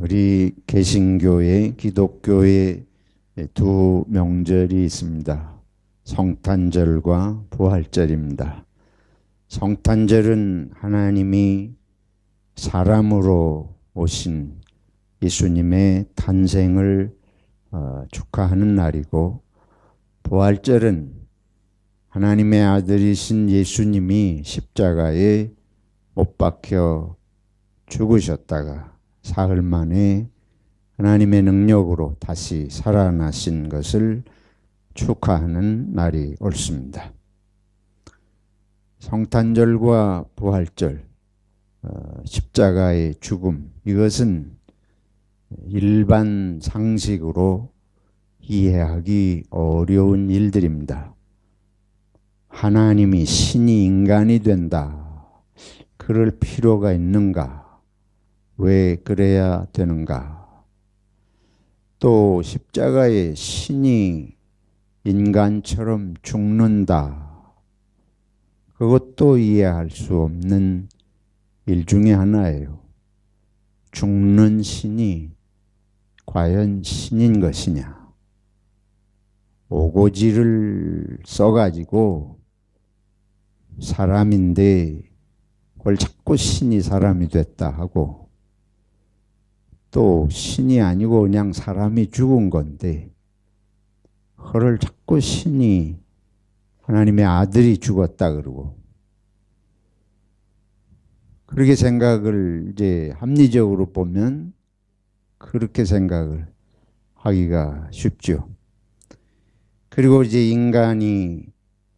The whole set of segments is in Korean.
우리 개신교회, 기독교의 두 명절이 있습니다. 성탄절과 부활절입니다. 성탄절은 하나님이 사람으로 오신 예수님의 탄생을 축하하는 날이고, 부활절은 하나님의 아들이신 예수님이 십자가에 못 박혀 죽으셨다가 사흘 만에 하나님의 능력으로 다시 살아나신 것을 축하하는 날이 옳습니다. 성탄절과 부활절, 십자가의 죽음, 이것은 일반 상식으로 이해하기 어려운 일들입니다. 하나님이 신이 인간이 된다. 그럴 필요가 있는가? 왜 그래야 되는가? 또 십자가에 신이 인간처럼 죽는다. 그것도 이해할 수 없는 일 중에 하나예요. 죽는 신이 과연 신인 것이냐? 오고지를 써가지고 사람인데 그걸 자꾸 신이 사람이 됐다 하고, 또 신이 아니고 그냥 사람이 죽은 건데 그걸 자꾸 신이 하나님의 아들이 죽었다 그러고, 그렇게 생각을 이제 합리적으로 보면 그렇게 생각을 하기가 쉽죠. 그리고 이제 인간이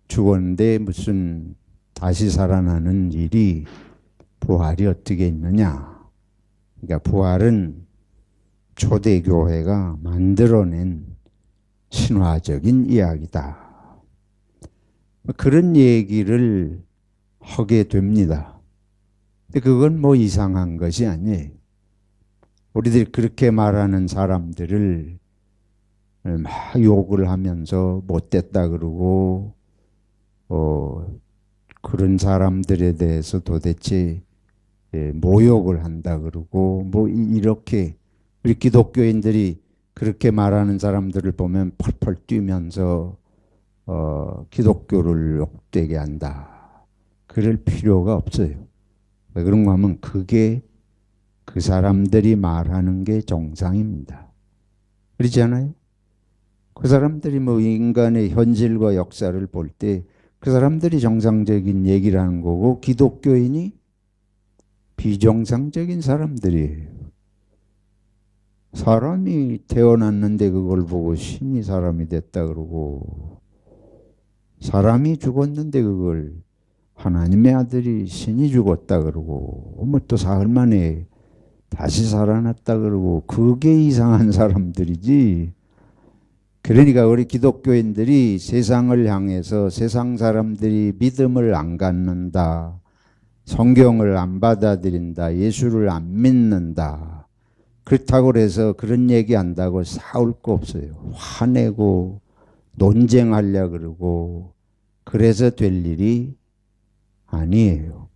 죽었는데 무슨 다시 살아나는 일이, 부활이 어떻게 있느냐. 그러니까 부활은 초대교회가 만들어낸 신화적인 이야기다. 그런 얘기를 하게 됩니다. 근데 그건 뭐 이상한 것이 아니에요. 우리들이 그렇게 말하는 사람들을 막 욕을 하면서 못됐다 그러고, 그런 사람들에 대해서 도대체 모욕을 한다 그러고, 뭐 이렇게 우리 기독교인들이 그렇게 말하는 사람들을 보면 펄펄 뛰면서 기독교를 욕되게 한다. 그럴 필요가 없어요. 왜 그런가 하면 그게 그 사람들이 말하는 게 정상입니다. 그렇지 않아요? 그 사람들이 뭐 인간의 현실과 역사를 볼 때 그 사람들이 정상적인 얘기를 하는 거고, 기독교인이 비정상적인 사람들이에요. 사람이 태어났는데 그걸 보고 신이 사람이 됐다 그러고, 사람이 죽었는데 그걸 하나님의 아들이 신이 죽었다 그러고, 뭐 또 사흘 만에 다시 살아났다 그러고, 그게 이상한 사람들이지. 그러니까 우리 기독교인들이 세상을 향해서 세상 사람들이 믿음을 안 갖는다, 성경을 안 받아들인다, 예수를 안 믿는다, 그렇다고 해서 그런 얘기 한다고 싸울 거 없어요. 화내고 논쟁하려 그러고 그래서 될 일이 아니에요.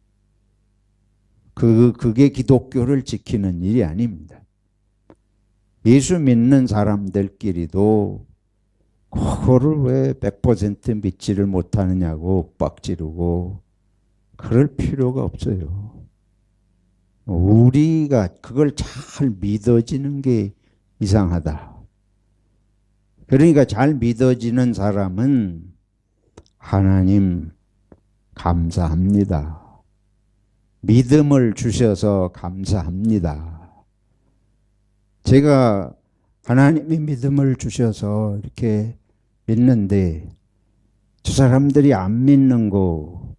그게 기독교를 지키는 일이 아닙니다. 예수 믿는 사람들끼리도 그거를 왜 100% 믿지를 못하느냐고 윽박지르고 그럴 필요가 없어요. 우리가 그걸 잘 믿어지는 게 이상하다. 그러니까 잘 믿어지는 사람은 하나님 감사합니다. 믿음을 주셔서 감사합니다. 제가 하나님이 믿음을 주셔서 이렇게 믿는데 저 사람들이 안 믿는 거,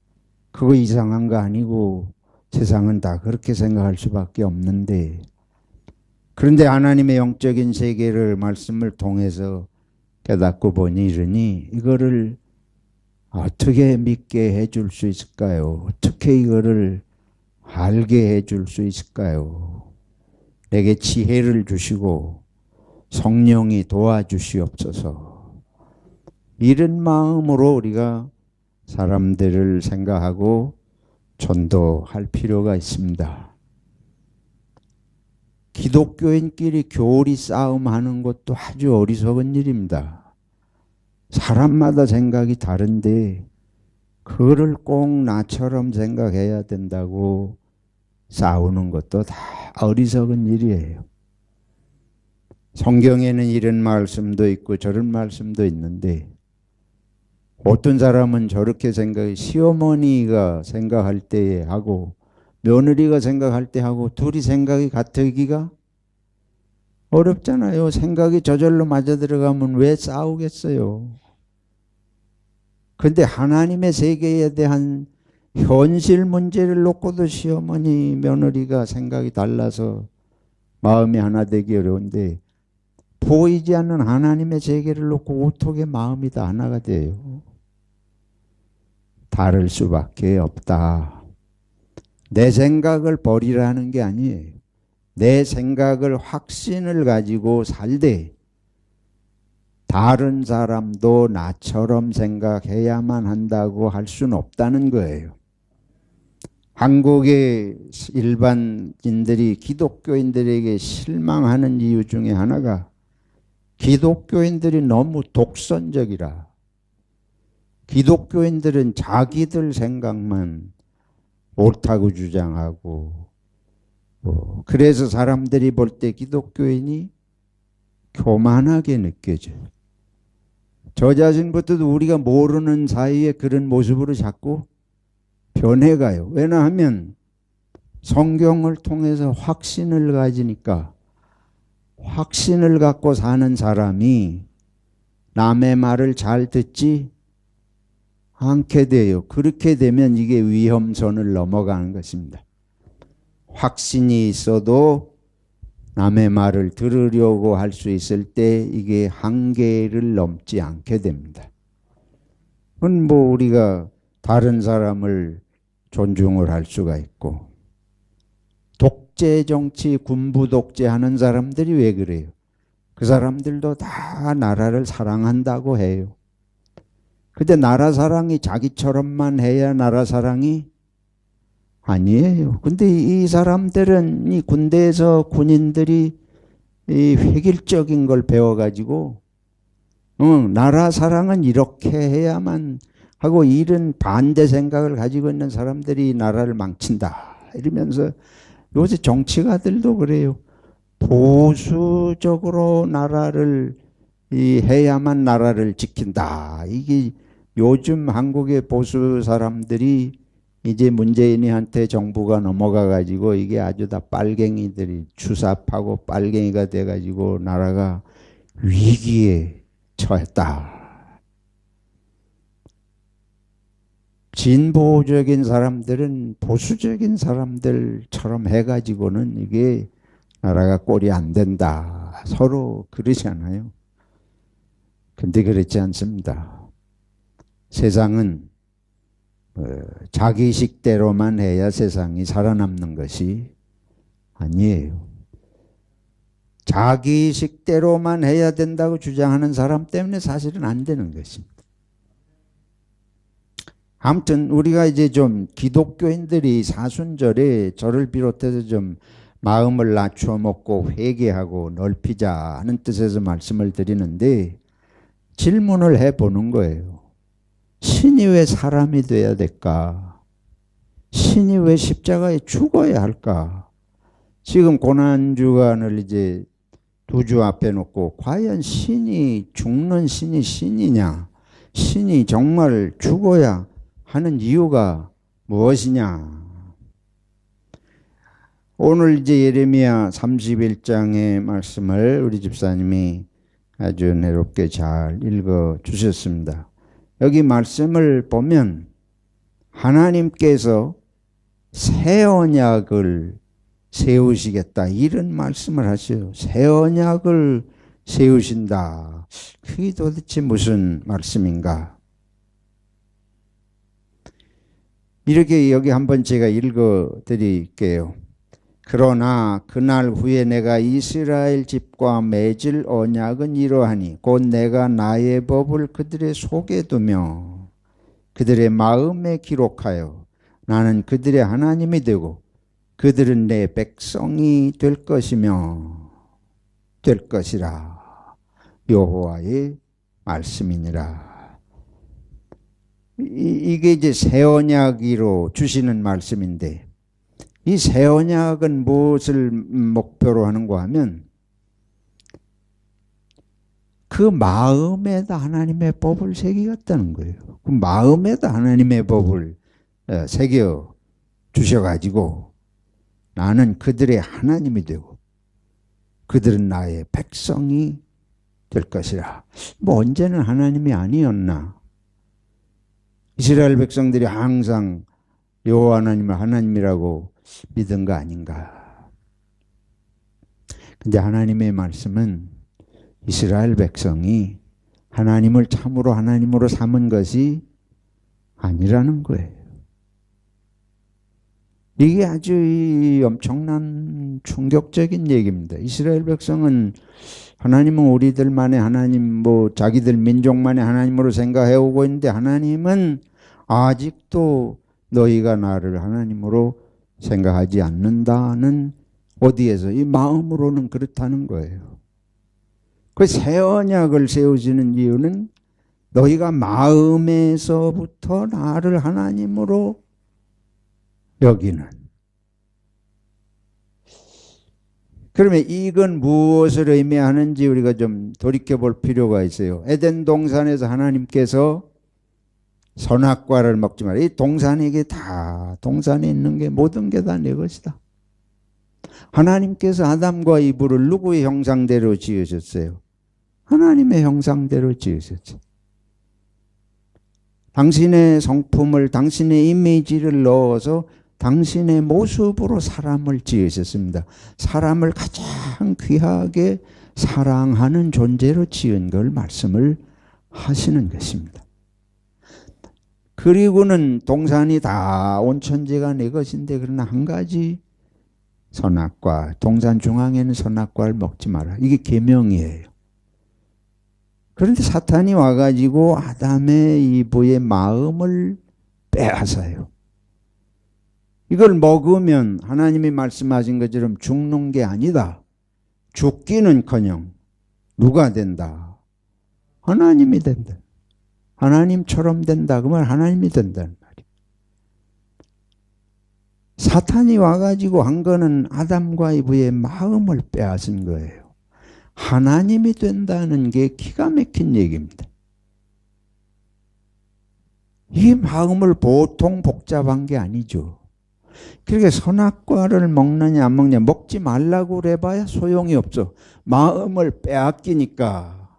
그거 이상한 거 아니고 세상은 다 그렇게 생각할 수밖에 없는데, 그런데 하나님의 영적인 세계를 말씀을 통해서 깨닫고 보니 이러니 이거를 어떻게 믿게 해줄 수 있을까요? 어떻게 이거를 알게 해줄 수 있을까요? 내게 지혜를 주시고 성령이 도와주시옵소서. 이런 마음으로 우리가 사람들을 생각하고 전도할 필요가 있습니다. 기독교인끼리 교리 싸움하는 것도 아주 어리석은 일입니다. 사람마다 생각이 다른데 그거를 꼭 나처럼 생각해야 된다고 싸우는 것도 다 어리석은 일이에요. 성경에는 이런 말씀도 있고 저런 말씀도 있는데 어떤 사람은 저렇게 생각해, 시어머니가 생각할 때 하고 며느리가 생각할 때 하고 둘이 생각이 같으기가 어렵잖아요. 생각이 저절로 맞아 들어가면 왜 싸우겠어요? 근데 하나님의 세계에 대한 현실 문제를 놓고도 시어머니, 며느리가 생각이 달라서 마음이 하나 되기 어려운데 보이지 않는 하나님의 세계를 놓고 어떻게 마음이 다 하나가 돼요? 다를 수밖에 없다. 내 생각을 버리라는 게 아니에요. 내 생각을 확신을 가지고 살되 다른 사람도 나처럼 생각해야만 한다고 할 수는 없다는 거예요. 한국의 일반인들이 기독교인들에게 실망하는 이유 중에 하나가 기독교인들이 너무 독선적이라. 기독교인들은 자기들 생각만 옳다고 주장하고 그래서 사람들이 볼 때 기독교인이 교만하게 느껴져요. 저 자신부터도 우리가 모르는 사이에 그런 모습으로 자꾸 변해가요. 왜냐하면 성경을 통해서 확신을 가지니까 확신을 갖고 사는 사람이 남의 말을 잘 듣지 않게 돼요. 그렇게 되면 이게 위험선을 넘어가는 것입니다. 확신이 있어도 남의 말을 들으려고 할 수 있을 때 이게 한계를 넘지 않게 됩니다. 그건 뭐 우리가 다른 사람을 존중을 할 수가 있고 독재 정치, 군부 독재하는 사람들이 왜 그래요? 그 사람들도 다 나라를 사랑한다고 해요. 근데 나라 사랑이 자기처럼만 해야 나라 사랑이 아니에요. 근데 이 사람들은 이 군대에서 군인들이 이 획일적인 걸 배워가지고 나라 사랑은 이렇게 해야만 하고 이런 반대 생각을 가지고 있는 사람들이 나라를 망친다 이러면서 요새 정치가들도 그래요. 보수적으로 나라를 해야만 나라를 지킨다. 이게 요즘 한국의 보수 사람들이 이제 문재인이한테 정부가 넘어가 가지고 이게 아주 다 빨갱이들이 주사파고 빨갱이가 돼 가지고 나라가 위기에 처했다. 진보적인 사람들은 보수적인 사람들처럼 해가지고는 이게 나라가 꼴이 안 된다. 서로 그러잖아요. 근데 그렇지 않습니다. 세상은 자기 식대로만 해야 세상이 살아남는 것이 아니에요. 자기 식대로만 해야 된다고 주장하는 사람 때문에 사실은 안 되는 것입니다. 아무튼 우리가 이제 좀 기독교인들이 사순절에 저를 비롯해서 좀 마음을 낮춰 먹고 회개하고 넓히자 하는 뜻에서 말씀을 드리는데 질문을 해보는 거예요. 신이 왜 사람이 돼야 될까? 신이 왜 십자가에 죽어야 할까? 지금 고난주간을 이제 두 주 앞에 놓고 과연 신이 죽는 신이 신이냐? 신이 정말 죽어야 하는 이유가 무엇이냐? 오늘 이제 예레미야 31장의 말씀을 우리 집사님이 아주 내롭게 잘 읽어 주셨습니다. 여기 말씀을 보면 하나님께서 새 언약을 세우시겠다 이런 말씀을 하셔요. 새 언약을 세우신다. 그게 도대체 무슨 말씀인가? 이렇게 여기 한번 제가 읽어 드릴게요. 그러나 그날 후에 내가 이스라엘 집과 맺을 언약은 이러하니 곧 내가 나의 법을 그들의 속에 두며 그들의 마음에 기록하여 나는 그들의 하나님이 되고 그들은 내 백성이 될 것이며 될 것이라. 여호와의 말씀이니라. 이게 이제 새 언약으로 주시는 말씀인데, 이 새 언약은 무엇을 목표로 하는가 하면 그 마음에다 하나님의 법을 새기겠다는 거예요. 그 마음에다 하나님의 법을 새겨 주셔가지고 나는 그들의 하나님이 되고 그들은 나의 백성이 될 것이라. 뭐 언제는 하나님이 아니었나? 이스라엘 백성들이 항상 여호와 하나님을 하나님이라고 믿은 거 아닌가? 근데 하나님의 말씀은 이스라엘 백성이 하나님을 참으로 하나님으로 삼은 것이 아니라는 거예요. 이게 아주 엄청난 충격적인 얘기입니다. 이스라엘 백성은 하나님은 우리들만의 하나님, 자기들 민족만의 하나님으로 생각해오고 있는데, 하나님은 아직도 너희가 나를 하나님으로 생각하지 않는다는, 어디에서? 이 마음으로는 그렇다는 거예요. 그 새 언약을 세우시는 이유는 너희가 마음에서부터 나를 하나님으로 여기는. 그러면 이건 무엇을 의미하는지 우리가 좀 돌이켜볼 필요가 있어요. 에덴 동산에서 하나님께서 선악과를 먹지 마라. 이 동산에 있는 게 모든 게 다 내 것이다. 하나님께서 아담과 이브를 누구의 형상대로 지으셨어요? 하나님의 형상대로 지으셨죠. 당신의 성품을, 당신의 이미지를 넣어서 당신의 모습으로 사람을 지으셨습니다. 사람을 가장 귀하게 사랑하는 존재로 지은 걸 말씀을 하시는 것입니다. 그리고는 동산이 다 온천지가 내 것인데, 그러나 한 가지 선악과, 동산 중앙에는 선악과를 먹지 마라. 이게 계명이에요. 그런데 사탄이 와가지고 아담의 이브의 마음을 빼앗아요. 이걸 먹으면 하나님이 말씀하신 것처럼 죽는 게 아니다. 죽기는커녕 누가 된다? 하나님이 된다. 하나님처럼 된다. 그 말 하나님이 된다는 말이에요. 사탄이 와가지고 한 거는 아담과 이브의 마음을 빼앗은 거예요. 하나님이 된다는 게 기가 막힌 얘기입니다. 이 마음을 보통 복잡한 게 아니죠. 그러니까 선악과를 먹느냐 안 먹느냐, 먹지 말라고 그래봐야 소용이 없어. 마음을 빼앗기니까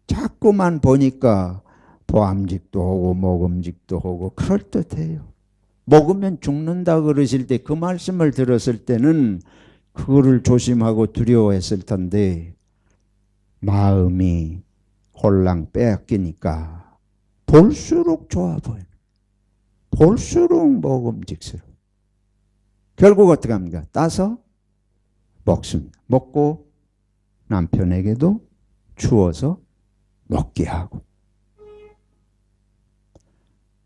자꾸만 보니까 보암직도 하고 먹음직도 하고 그럴듯해요. 먹으면 죽는다 그러실 때, 그 말씀을 들었을 때는 그거를 조심하고 두려워했을 텐데, 마음이 홀랑 빼앗기니까 볼수록 좋아 보여요. 볼수록 먹음직스러워. 결국 어떻게 합니까? 따서 먹습니다. 먹고 남편에게도 주어서 먹게 하고.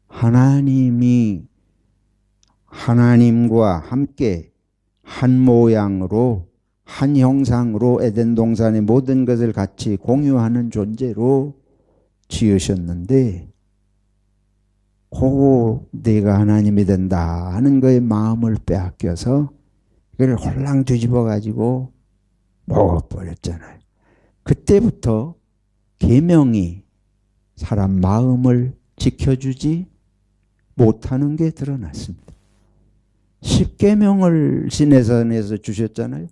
하나님이 하나님과 함께 한 모양으로, 한 형상으로 에덴 동산의 모든 것을 같이 공유하는 존재로 지으셨는데, 그거 내가 하나님이 된다 하는 거에 마음을 빼앗겨서 그걸 홀랑 뒤집어 가지고 먹어버렸잖아요. 그때부터 계명이 사람 마음을 지켜주지 못하는 게 드러났습니다. 십계명을 시내산에서 주셨잖아요.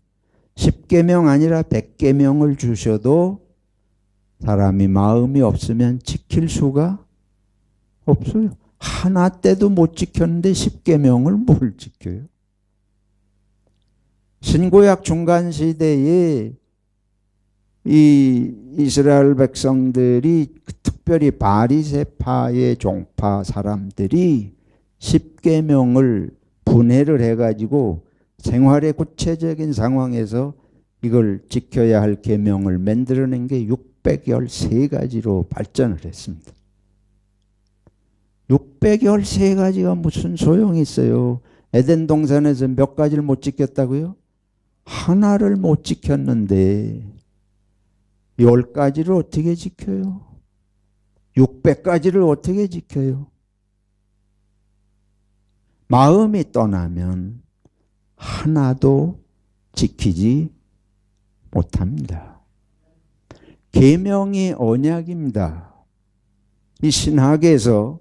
10계명 아니라 100계명을 주셔도 사람이 마음이 없으면 지킬 수가 없어요. 하나 때도 못 지켰는데 10계명을 뭘 지켜요? 신구약 중간 시대에 이 이스라엘 백성들이, 특별히 바리새파의 종파 사람들이 10계명을 분해를 해가지고 생활의 구체적인 상황에서 이걸 지켜야 할 계명을 만들어낸 게 613가지로 발전을 했습니다. 613가지가 무슨 소용이 있어요? 에덴 동산에서 몇 가지를 못 지켰다고요? 하나를 못 지켰는데 10가지를 어떻게 지켜요? 600가지를 어떻게 지켜요? 마음이 떠나면 하나도 지키지 못합니다. 계명이 언약입니다. 이 신학에서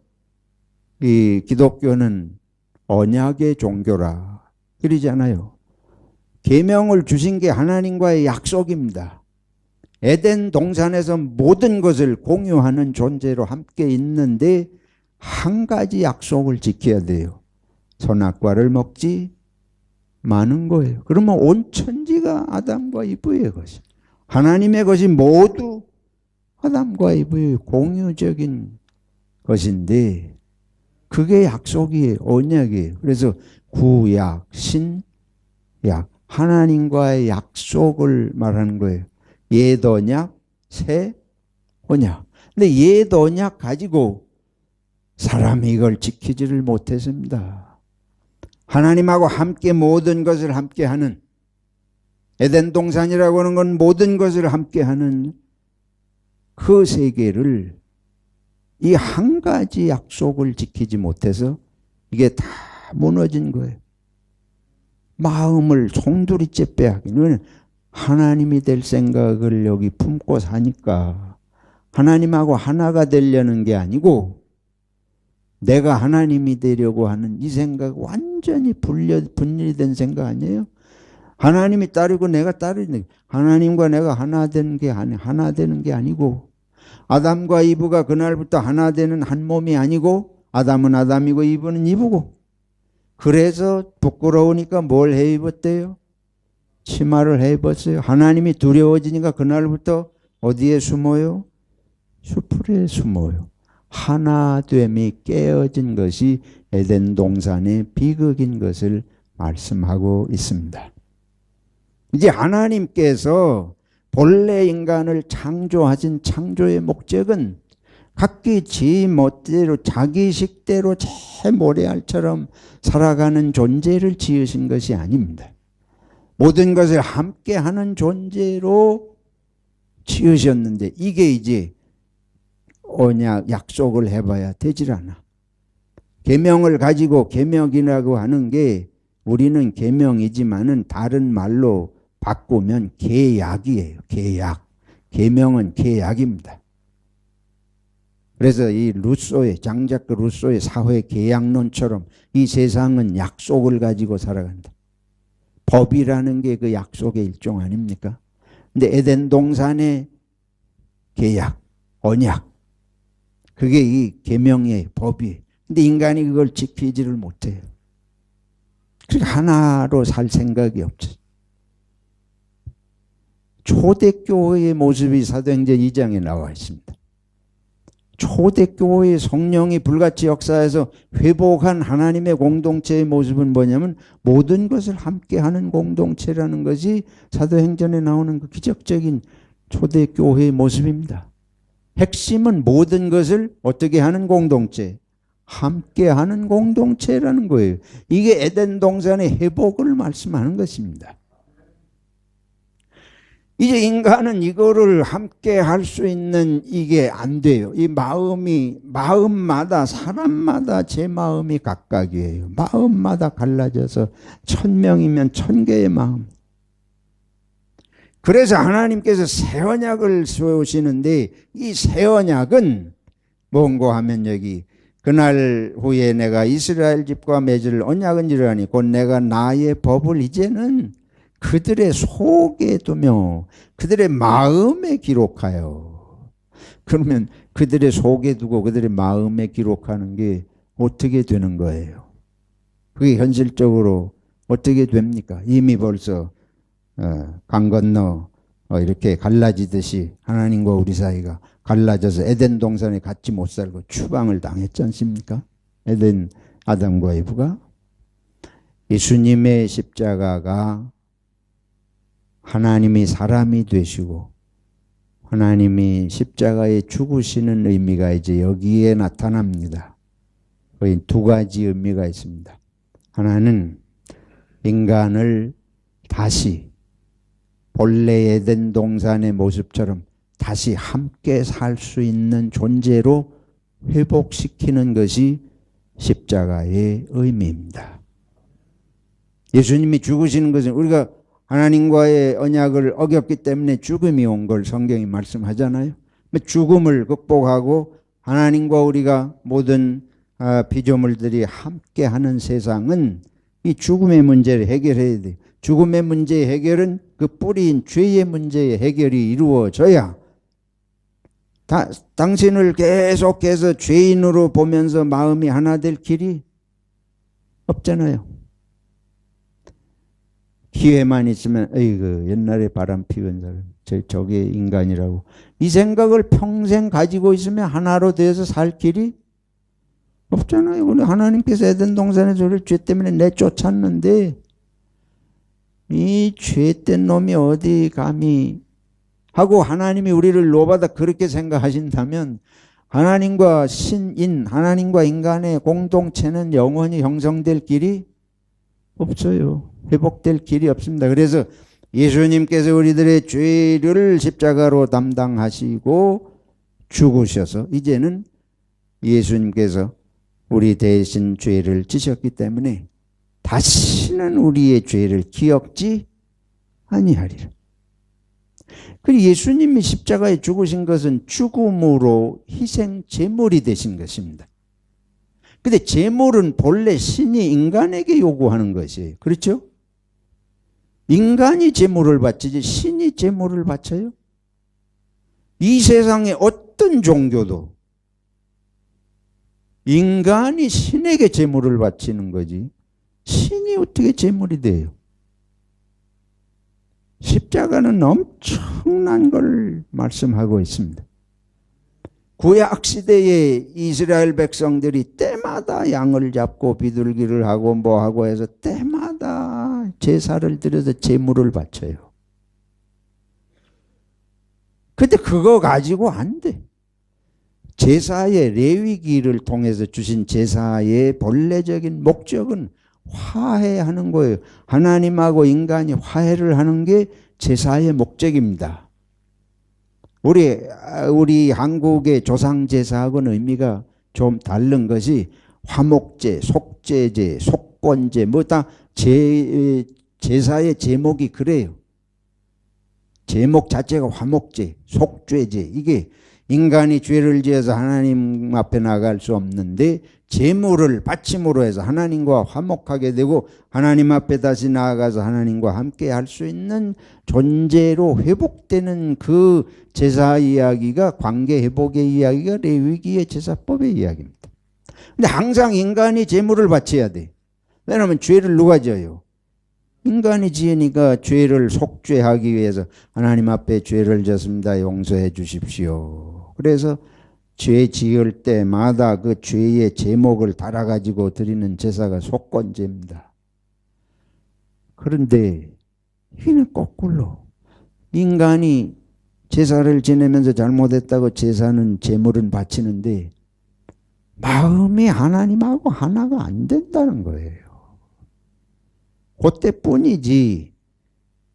이 기독교는 언약의 종교라 그러잖아요. 계명을 주신 게 하나님과의 약속입니다. 에덴 동산에서 모든 것을 공유하는 존재로 함께 있는데 한 가지 약속을 지켜야 돼요. 선악과를 먹지 마는 거예요. 그러면 온 천지가 아담과 이브의 것이, 하나님의 것이 모두 아담과 이브의 공유적인 것인데 그게 약속이에요. 언약이에요. 그래서 구약, 신약, 하나님과의 약속을 말하는 거예요. 옛 언약, 새 언약. 근데 옛 언약 가지고 사람이 이걸 지키지를 못했습니다. 하나님하고 함께 모든 것을 함께하는, 에덴 동산이라고 하는 건 모든 것을 함께하는 그 세계를 이 한 가지 약속을 지키지 못해서 이게 다 무너진 거예요. 마음을 송두리째 빼앗기는, 하나님이 될 생각을 여기 품고 사니까 하나님하고 하나가 되려는 게 아니고 내가 하나님이 되려고 하는 이 생각, 완전히 분리된 생각 아니에요? 하나님이 따르고 내가 따르는, 하나님과 내가 하나 되는 게 아니고, 아담과 이브가 그날부터 하나 되는 한 몸이 아니고, 아담은 아담이고 이브는 이브고, 그래서 부끄러우니까 뭘 해 입었대요? 치마를 해 입었어요. 하나님이 두려워지니까 그날부터 어디에 숨어요? 수풀에 숨어요. 하나됨이 깨어진 것이 에덴 동산의 비극인 것을 말씀하고 있습니다. 이제 하나님께서 본래 인간을 창조하신 창조의 목적은 각기 지 멋대로 자기 식대로 제 모래알처럼 살아가는 존재를 지으신 것이 아닙니다. 모든 것을 함께하는 존재로 지으셨는데 이게 이제 언약, 약속을 해봐야 되질 않아. 계명을 가지고, 계명이라고 하는 게 우리는 계명이지만은 다른 말로 바꾸면 계약이에요. 계약. 계명은 계약입니다. 그래서 이 루소의, 장자크 루소의 사회 계약론처럼 이 세상은 약속을 가지고 살아간다. 법이라는 게 그 약속의 일종 아닙니까? 근데 에덴 동산의 계약, 언약, 그게 이 계명의 법이에요. 근데 인간이 그걸 지키지를 못해요. 그러니까 하나로 살 생각이 없어요. 초대교회의 모습이 사도행전 2장에 나와 있습니다. 초대교회의 성령이 불같이 역사해서 회복한 하나님의 공동체의 모습은 뭐냐면 모든 것을 함께하는 공동체라는 것이 사도행전에 나오는 그 기적적인 초대교회의 모습입니다. 핵심은 모든 것을 어떻게 하는 공동체? 함께하는 공동체라는 거예요. 이게 에덴 동산의 회복을 말씀하는 것입니다. 이제 인간은 이거를 함께 할 수 있는 이게 안 돼요. 이 마음마다, 사람마다 제 마음이 각각이에요. 마음마다 갈라져서 1000명이면 1000개의 마음. 그래서 하나님께서 새 언약을 세우시는데 이 새 언약은 뭔고 하면 여기 그날 후에 내가 이스라엘 집과 맺을 언약은 이러하니 곧 내가 나의 법을 이제는 그들의 속에 두며 그들의 마음에 기록하여. 그러면 그들의 속에 두고 그들의 마음에 기록하는 게 어떻게 되는 거예요? 그게 현실적으로 어떻게 됩니까? 이미 벌써 강 건너 이렇게 갈라지듯이 하나님과 우리 사이가 갈라져서 에덴 동산에 같이 못 살고 추방을 당했지 않습니까? 에덴 아담과 이브가. 예수님의 십자가가 하나님이 사람이 되시고 하나님이 십자가에 죽으시는 의미가 이제 여기에 나타납니다. 거의 두 가지 의미가 있습니다. 하나는 인간을 다시 본래 에덴 동산의 모습처럼 다시 함께 살 수 있는 존재로 회복시키는 것이 십자가의 의미입니다. 예수님이 죽으시는 것은 우리가 하나님과의 언약을 어겼기 때문에 죽음이 온 걸 성경이 말씀하잖아요. 죽음을 극복하고 하나님과 우리가 모든 피조물들이 함께하는 세상은 이 죽음의 문제를 해결해야 돼요. 죽음의 문제의 해결은 그 뿌리인 죄의 문제의 해결이 이루어져야 당신을 계속해서 죄인으로 보면서 마음이 하나 될 길이 없잖아요. 기회만 있으면 어이구 옛날에 바람 피운 사람 저게 인간이라고 이 생각을 평생 가지고 있으면 하나로 되어서 살 길이 없잖아요. 우리 하나님께서 에덴 동산에서 우리를 죄 때문에 내쫓았는데 이 죄된 놈이 어디 감히 하고 하나님이 우리를 노받아 그렇게 생각하신다면 하나님과 신인, 하나님과 인간의 공동체는 영원히 형성될 길이 없어요. 회복될 길이 없습니다. 그래서 예수님께서 우리들의 죄를 십자가로 담당하시고 죽으셔서 이제는 예수님께서 우리 대신 죄를 지셨기 때문에 다시는 우리의 죄를 기억지 아니하리라. 그리고 예수님이 십자가에 죽으신 것은 죽음으로 희생 제물이 되신 것입니다. 근데 제물은 본래 신이 인간에게 요구하는 것이에요. 그렇죠? 인간이 제물을 바치지 신이 제물을 바쳐요? 이 세상의 어떤 종교도 인간이 신에게 제물을 바치는 거지 신이 어떻게 제물이 돼요? 십자가는 엄청난 걸 말씀하고 있습니다. 구약 시대에 이스라엘 백성들이 때마다 양을 잡고 비둘기를 하고 뭐 하고 해서 때마다 제사를 드려서 제물을 바쳐요. 근데 그거 가지고 안 돼. 제사의 레위기를 통해서 주신 제사의 본래적인 목적은 화해하는 거예요. 하나님하고 인간이 화해를 하는 게 제사의 목적입니다. 우리 한국의 조상제사하고는 의미가 좀 다른 것이 화목제, 속죄제, 속건제 뭐 다 제사의 제목이 그래요. 제목 자체가 화목제, 속죄제 이게 인간이 죄를 지어서 하나님 앞에 나갈 수 없는데 제물을 바침으로 해서 하나님과 화목하게 되고 하나님 앞에 다시 나아가서 하나님과 함께 할 수 있는 존재로 회복되는 그 제사 이야기가 관계 회복의 이야기가 레위기의 제사법의 이야기입니다. 근데 항상 인간이 제물을 바쳐야 돼. 왜냐하면 죄를 누가 져요? 인간이 지으니까 죄를 속죄하기 위해서 하나님 앞에 죄를 졌습니다. 용서해 주십시오. 그래서 죄 지을 때마다 그 죄의 제목을 달아가지고 드리는 제사가 속건제입니다. 그런데 이는 거꾸로 인간이 제사를 지내면서 잘못했다고 제사는 제물은 바치는데 마음이 하나님하고 하나가 안 된다는 거예요. 그때뿐이지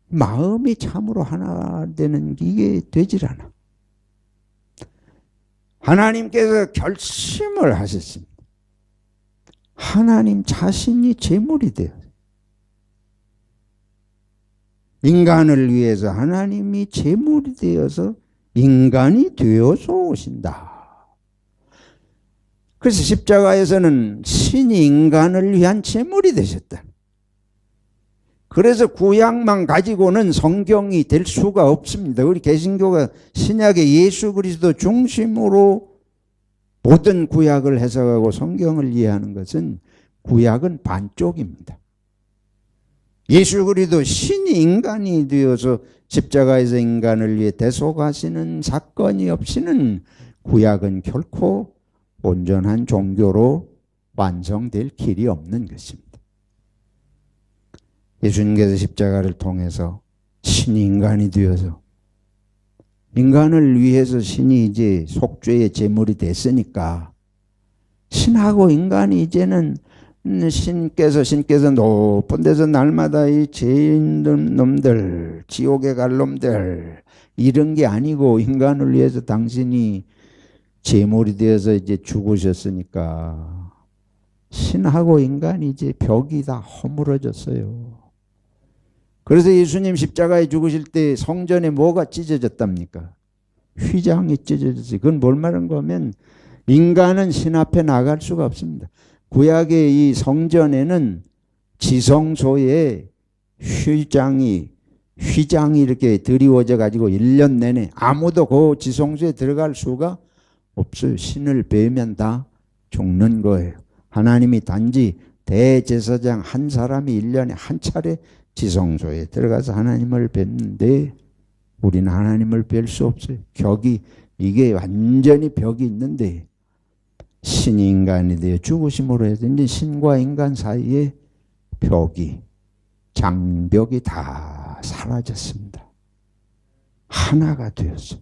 마음이 참으로 하나 되는 이게 되질 않아. 하나님께서 결심을 하셨습니다. 하나님 자신이 제물이 되어요. 인간을 위해서 하나님이 제물이 되어서 인간이 되어서 오신다. 그래서 십자가에서는 신이 인간을 위한 제물이 되셨다. 그래서 구약만 가지고는 성경이 될 수가 없습니다. 우리 개신교가 신약의 예수 그리스도 중심으로 모든 구약을 해석하고 성경을 이해하는 것은 구약은 반쪽입니다. 예수 그리스도 신이 인간이 되어서 십자가에서 인간을 위해 대속하시는 사건이 없이는 구약은 결코 온전한 종교로 완성될 길이 없는 것입니다. 예수님께서 십자가를 통해서 신이 인간이 되어서 인간을 위해서 신이 이제 속죄의 제물이 됐으니까 신하고 인간이 이제는 신께서 높은 데서 날마다 이 죄인 놈들, 지옥에 갈 놈들, 이런 게 아니고 인간을 위해서 당신이 제물이 되어서 이제 죽으셨으니까 신하고 인간이 이제 벽이 다 허물어졌어요. 그래서 예수님 십자가에 죽으실 때 성전에 뭐가 찢어졌답니까? 휘장이 찢어졌어요. 그건 뭘 말하는 거면 인간은 신 앞에 나갈 수가 없습니다. 구약의 이 성전에는 지성소에 휘장이 이렇게 드리워져 가지고 1년 내내 아무도 그 지성소에 들어갈 수가 없어요. 신을 뵈면 다 죽는 거예요. 하나님이 단지 대제사장 한 사람이 1년에 한 차례 지성소에 들어가서 하나님을 뵙는데 우리는 하나님을 뵐 수 없어요. 이게 완전히 벽이 있는데 신이 인간이 되어 죽으심으로 해서 이제 신과 인간 사이에 장벽이 다 사라졌습니다. 하나가 되었어요.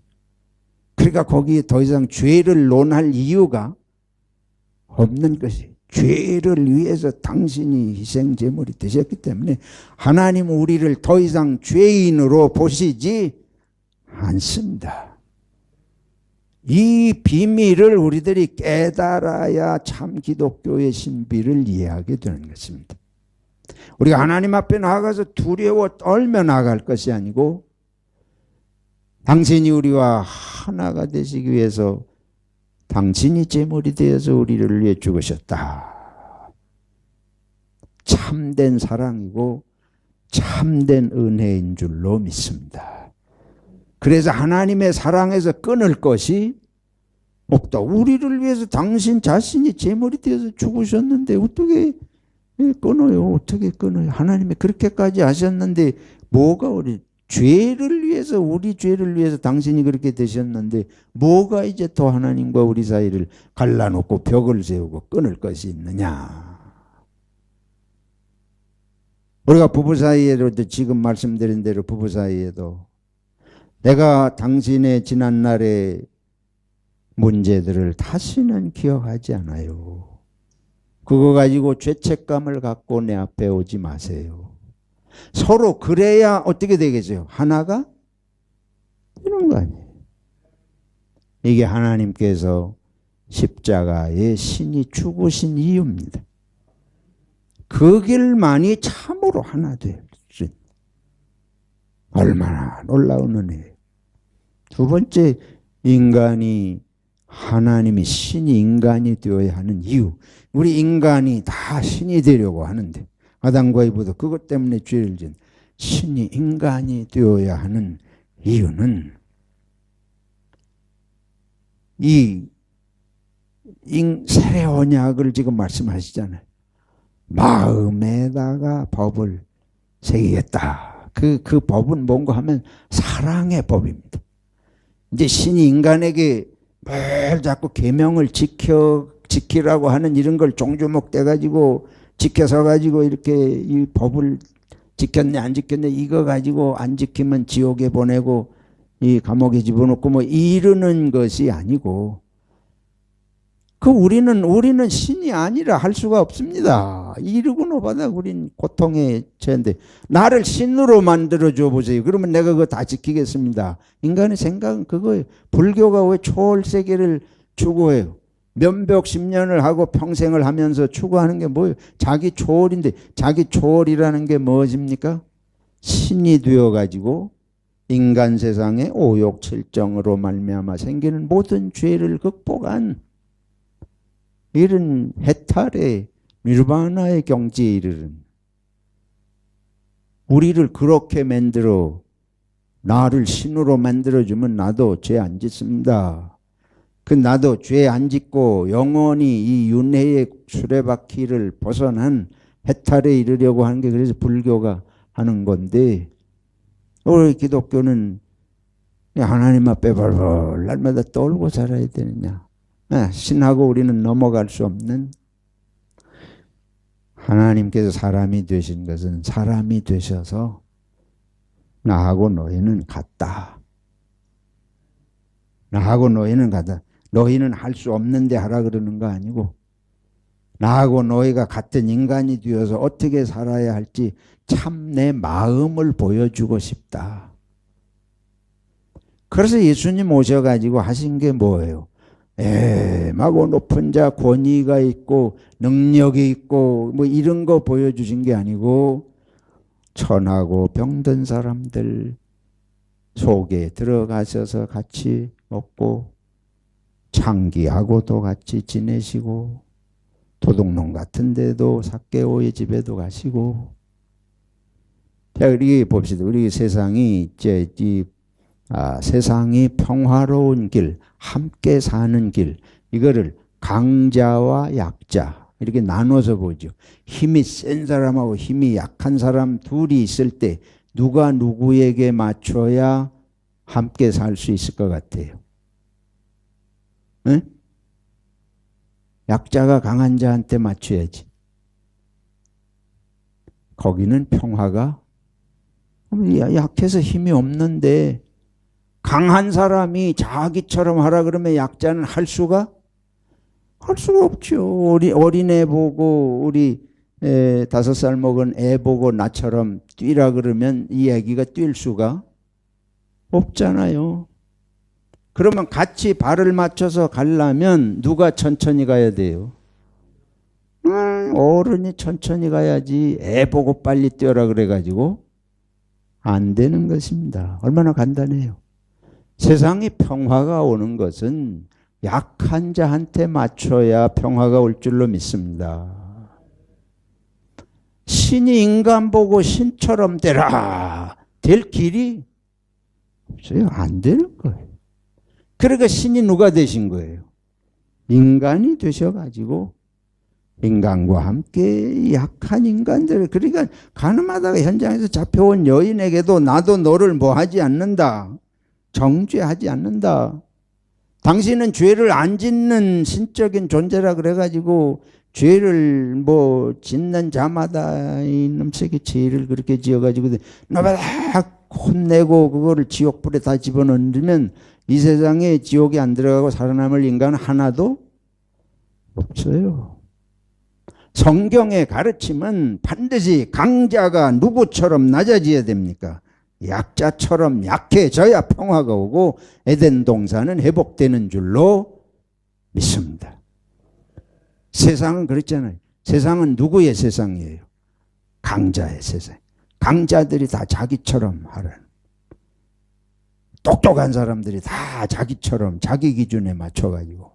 그러니까 거기에 더 이상 죄를 논할 이유가 없는 것이 죄를 위해서 당신이 희생제물이 되셨기 때문에 하나님은 우리를 더 이상 죄인으로 보시지 않습니다. 이 비밀을 우리들이 깨달아야 참 기독교의 신비를 이해하게 되는 것입니다. 우리가 하나님 앞에 나아가서 두려워 떨며 나아갈 것이 아니고 당신이 우리와 하나가 되시기 위해서 당신이 제물이 되어서 우리를 위해 죽으셨다. 참된 사랑이고 참된 은혜인 줄로 믿습니다. 그래서 하나님의 사랑에서 끊을 것이 없다. 우리를 위해서 당신 자신이 제물이 되어서 죽으셨는데 어떻게 끊어요? 어떻게 끊어요? 하나님이 그렇게까지 하셨는데 뭐가 우리 우리 죄를 위해서 당신이 그렇게 되셨는데 뭐가 이제 더 하나님과 우리 사이를 갈라놓고 벽을 세우고 끊을 것이 있느냐. 우리가 부부 사이에도 지금 말씀드린 대로 부부 사이에도 내가 당신의 지난날의 문제들을 다시는 기억하지 않아요. 그거 가지고 죄책감을 갖고 내 앞에 오지 마세요. 서로 그래야 어떻게 되겠어요? 하나가 되는 거 아니에요. 이게 하나님께서 십자가에 신이 죽으신 이유입니다. 그 길만이 참으로 하나 될 수 있는 얼마나 놀라운 은혜예요. 두 번째, 하나님이 신이 인간이 되어야 하는 이유. 우리 인간이 다 신이 되려고 하는데 아담과 이브도 그것 때문에 죄를 지은 신이 인간이 되어야 하는 이유는 새 언약을 지금 말씀하시잖아요. 마음에다가 법을 새기겠다. 그 법은 뭔가 하면 사랑의 법입니다. 이제 신이 인간에게 뭘 자꾸 계명을 지키라고 하는 이런 걸 종주목대 가지고 지켜서 가지고 이렇게 이 법을 지켰네 안 지켰네 이거 가지고 안 지키면 지옥에 보내고 이 감옥에 집어넣고 뭐 이러는 것이 아니고 우리는 신이 아니라 할 수가 없습니다. 이러고 노바다 우린 고통에 처한데 나를 신으로 만들어 줘 보세요. 그러면 내가 그거 다 지키겠습니다. 인간의 생각은 그거예요. 불교가 왜 초월세계를 추구해요? 면벽 10년을 하고 평생을 하면서 추구하는 게 뭐예요? 자기 초월인데 자기 초월이라는 게 무엇입니까? 신이 되어가지고 인간 세상의 오욕칠정으로 말미암아 생기는 모든 죄를 극복한 이런 해탈의 니르바나의 경지에 이르는 우리를 그렇게 만들어 나를 신으로 만들어주면 나도 죄 안 짓습니다. 나도 죄 안 짓고 영원히 이 윤회의 수레바퀴를 벗어난 해탈에 이르려고 하는 게 그래서 불교가 하는 건데 우리 기독교는 하나님 앞에 벌벌 날마다 떨고 살아야 되느냐. 신하고 우리는 넘어갈 수 없는 하나님께서 사람이 되신 것은 사람이 되셔서 나하고 너희는 같다. 나하고 너희는 같다. 너희는 할 수 없는데 하라 그러는 거 아니고 나하고 너희가 같은 인간이 되어서 어떻게 살아야 할지 참 내 마음을 보여주고 싶다. 그래서 예수님 오셔가지고 하신 게 뭐예요? 마고 높은 자 권위가 있고 능력이 있고 뭐 이런 거 보여주신 게 아니고 천하고 병든 사람들 속에 들어가셔서 같이 먹고 창기하고도 같이 지내시고 도둑놈 같은 데도 삭개오의 집에도 가시고. 자, 우리 봅시다. 우리 세상이 이제 세상이 평화로운 길, 함께 사는 길, 이거를 강자와 약자 이렇게 나눠서 보죠. 힘이 센 사람하고 힘이 약한 사람 둘이 있을 때 누가 누구에게 맞춰야 함께 살 수 있을 것 같아요? 응? 약자가 강한 자한테 맞춰야지. 거기는 평화가, 약해서 힘이 없는데 강한 사람이 자기처럼 하라 그러면 약자는 할 수가 없죠. 어린애 보고 우리 5살 먹은 애 보고 나처럼 뛰라 그러면 이 애기가 뛸 수가 없잖아요. 그러면 같이 발을 맞춰서 가려면 누가 천천히 가야 돼요? 어른이 천천히 가야지 애 보고 빨리 뛰어라 그래가지고 안 되는 것입니다. 얼마나 간단해요. 세상에 평화가 오는 것은 약한 자한테 맞춰야 평화가 올 줄로 믿습니다. 신이 인간 보고 신처럼 되라. 될 길이 없어요. 안 되는 거예요. 그러니까 신이 누가 되신 거예요? 인간이 되셔가지고 인간과 함께 약한 인간들, 그러니까 가늠하다가 현장에서 잡혀온 여인에게도 나도 너를 뭐 하지 않는다. 정죄하지 않는다. 당신은 죄를 안 짓는 신적인 존재라 그래가지고 죄를 뭐 짓는 자마다 이놈새끼 죄를 그렇게 지어가지고 너마다 혼내고 그거를 지옥불에 다 집어넣으면 이 세상에 지옥에 안 들어가고 살아남을 인간 하나도 없어요. 성경의 가르침은 반드시 강자가 누구처럼 낮아져야 됩니까? 약자처럼 약해져야 평화가 오고 에덴 동산은 회복되는 줄로 믿습니다. 세상은 그렇잖아요. 세상은 누구의 세상이에요? 강자의 세상. 강자들이 다 자기처럼 하라는. 똑똑한 사람들이 다 자기처럼 자기 기준에 맞춰가지고.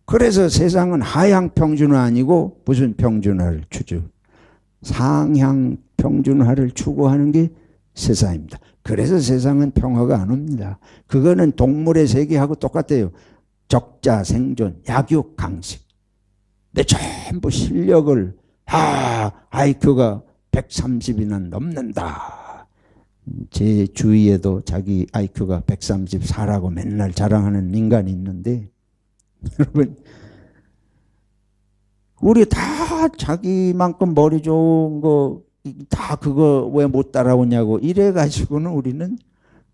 그래서 세상은 하향 평준화 아니고 무슨 평준화를 상향 평준화를 추구하는 게 세상입니다. 그래서 세상은 평화가 안 옵니다. 그거는 동물의 세계하고 똑같아요. 적자 생존, 약육 강식. 내 전부 실력을 IQ가 130이나 넘는다. 제 주위에도 자기 IQ가 134라고 맨날 자랑하는 인간이 있는데 여러분, 우리 다 자기만큼 머리 좋은 거 다 그거 왜 못 따라오냐고 이래가지고는 우리는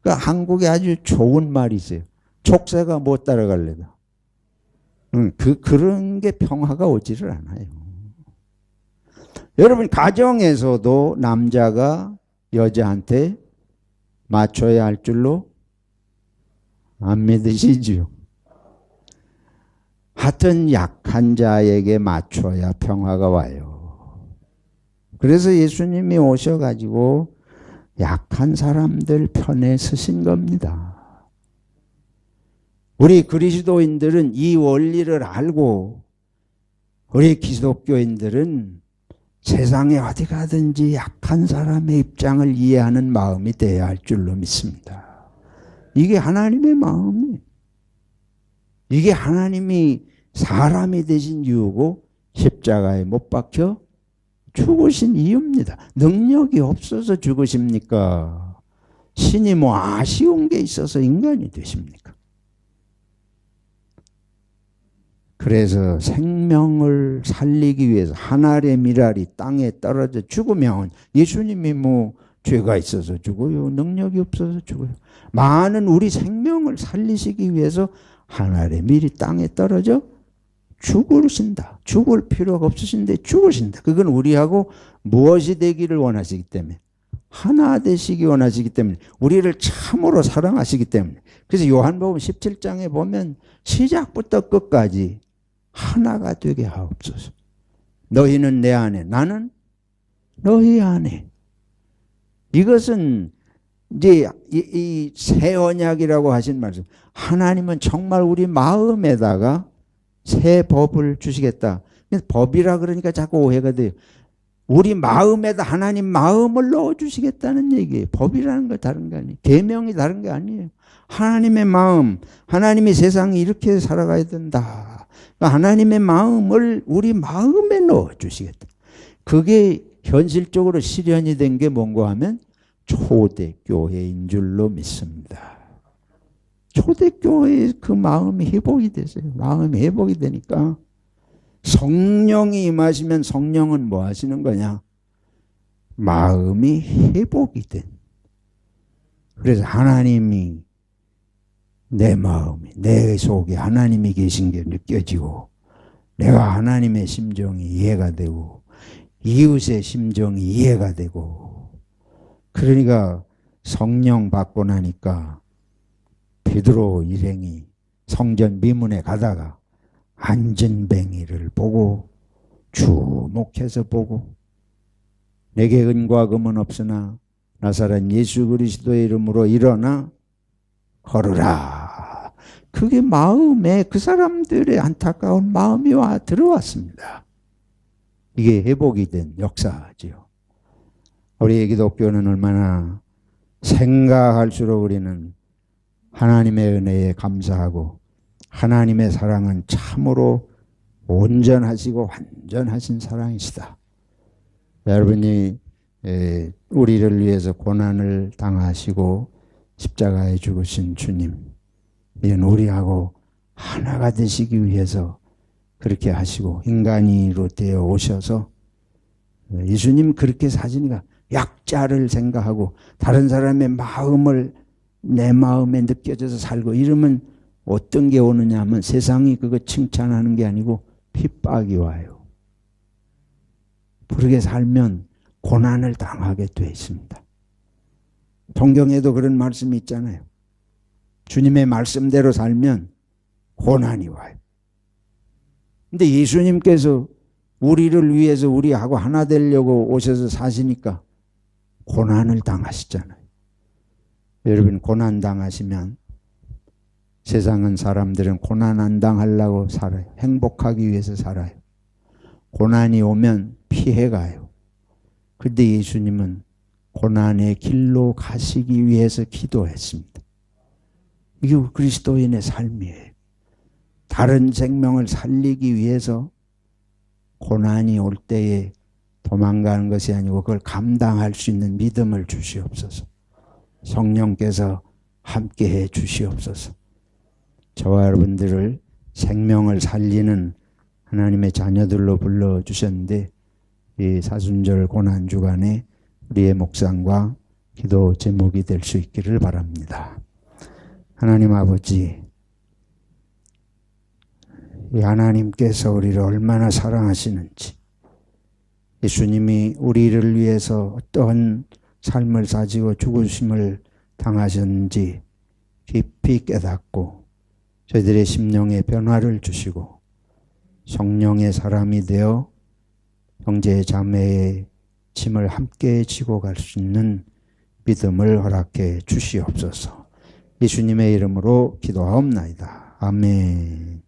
그 한국에 아주 좋은 말이 있어요. 족쇄가 못 따라갈래다. 그런 게 평화가 오지를 않아요. 여러분, 가정에서도 남자가 여자한테 맞춰야 할 줄로 안 믿으시죠? 하여튼 약한 자에게 맞춰야 평화가 와요. 그래서 예수님이 오셔가지고 약한 사람들 편에 서신 겁니다. 우리 그리스도인들은 이 원리를 알고 우리 기독교인들은 세상에 어디 가든지 약한 사람의 입장을 이해하는 마음이 돼야 할 줄로 믿습니다. 이게 하나님의 마음이에요. 이게 하나님이 사람이 되신 이유고 십자가에 못 박혀 죽으신 이유입니다. 능력이 없어서 죽으십니까? 신이 뭐 아쉬운 게 있어서 인간이 되십니까? 그래서 생명을 살리기 위해서 하늘의 미랄이 땅에 떨어져 죽으면 예수님이 뭐 죄가 있어서 죽어요? 능력이 없어서 죽어요? 많은 우리 생명을 살리시기 위해서 하늘의 밀이 땅에 떨어져 죽으신다. 죽을 필요가 없으신데 죽으신다. 그건 우리하고 무엇이 되기를 원하시기 때문에, 하나 되시기 원하시기 때문에, 우리를 참으로 사랑하시기 때문에. 그래서 요한복음 17장에 보면 시작부터 끝까지 하나가 되게 하옵소서. 너희는 내 안에, 나는 너희 안에. 이것은 이제 이 새 언약이라고 하신 말씀, 하나님은 정말 우리 마음에다가 새 법을 주시겠다. 법이라 그러니까 자꾸 오해가 돼요. 우리 마음에다 하나님 마음을 넣어주시겠다는 얘기예요. 법이라는 거 다른 게 아니에요. 계명이 다른 게 아니에요. 하나님의 마음, 하나님이 세상에 이렇게 살아가야 된다. 그러니까 하나님의 마음을 우리 마음에 넣어주시겠다. 그게 현실적으로 실현이 된 게 뭔가 하면 초대교회인 줄로 믿습니다. 초대교회의 그 마음이 회복이 되세요. 마음이 회복이 되니까 성령이 임하시면 성령은 뭐 하시는 거냐? 마음이 회복이 된. 그래서 하나님이 내 마음이, 내 속에 하나님이 계신 게 느껴지고, 내가 하나님의 심정이 이해가 되고, 이웃의 심정이 이해가 되고, 그러니까 성령 받고 나니까 베드로 일행이 성전 미문에 가다가 안전뱅이를 보고 주목해서 보고, 내게 은과 금은 없으나 나사렛 예수 그리스도의 이름으로 일어나 걸으라. 그게 마음에, 그 사람들의 안타까운 마음이 들어왔습니다. 이게 회복이 된 역사지요. 우리 기독교는 얼마나 생각할수록 우리는 하나님의 은혜에 감사하고, 하나님의 사랑은 참으로 온전하시고 완전하신 사랑이시다. 여러분이 우리를 위해서 고난을 당하시고 십자가에 죽으신 주님, 이는 우리하고 하나가 되시기 위해서 그렇게 하시고 인간이로 되어 오셔서, 예수님 그렇게 사시니까 약자를 생각하고 다른 사람의 마음을 내 마음에 느껴져서 살고 이러면 어떤 게 오느냐 하면 세상이 그거 칭찬하는 게 아니고 핍박이 와요. 그렇게 살면 고난을 당하게 돼 있습니다. 성경에도 그런 말씀이 있잖아요. 주님의 말씀대로 살면 고난이 와요. 근데 예수님께서 우리를 위해서 우리하고 하나 되려고 오셔서 사시니까 고난을 당하시잖아요. 여러분, 고난 당하시면, 세상은 사람들은 고난 안 당하려고 살아요. 행복하기 위해서 살아요. 고난이 오면 피해가요. 그런데 예수님은 고난의 길로 가시기 위해서 기도했습니다. 이게 그리스도인의 삶이에요. 다른 생명을 살리기 위해서 고난이 올 때에 도망가는 것이 아니고 그걸 감당할 수 있는 믿음을 주시옵소서. 성령께서 함께해 주시옵소서. 저와 여러분들을 생명을 살리는 하나님의 자녀들로 불러주셨는데, 이 사순절 고난주간에 우리의 묵상과 기도 제목이 될 수 있기를 바랍니다. 하나님 아버지, 이 하나님께서 우리를 얼마나 사랑하시는지, 예수님이 우리를 위해서 어떤 삶을 사시고 죽으심을 당하셨는지 깊이 깨닫고 저희들의 심령에 변화를 주시고 성령의 사람이 되어 형제 자매의 짐을 함께 지고 갈 수 있는 믿음을 허락해 주시옵소서. 예수님의 이름으로 기도하옵나이다. 아멘.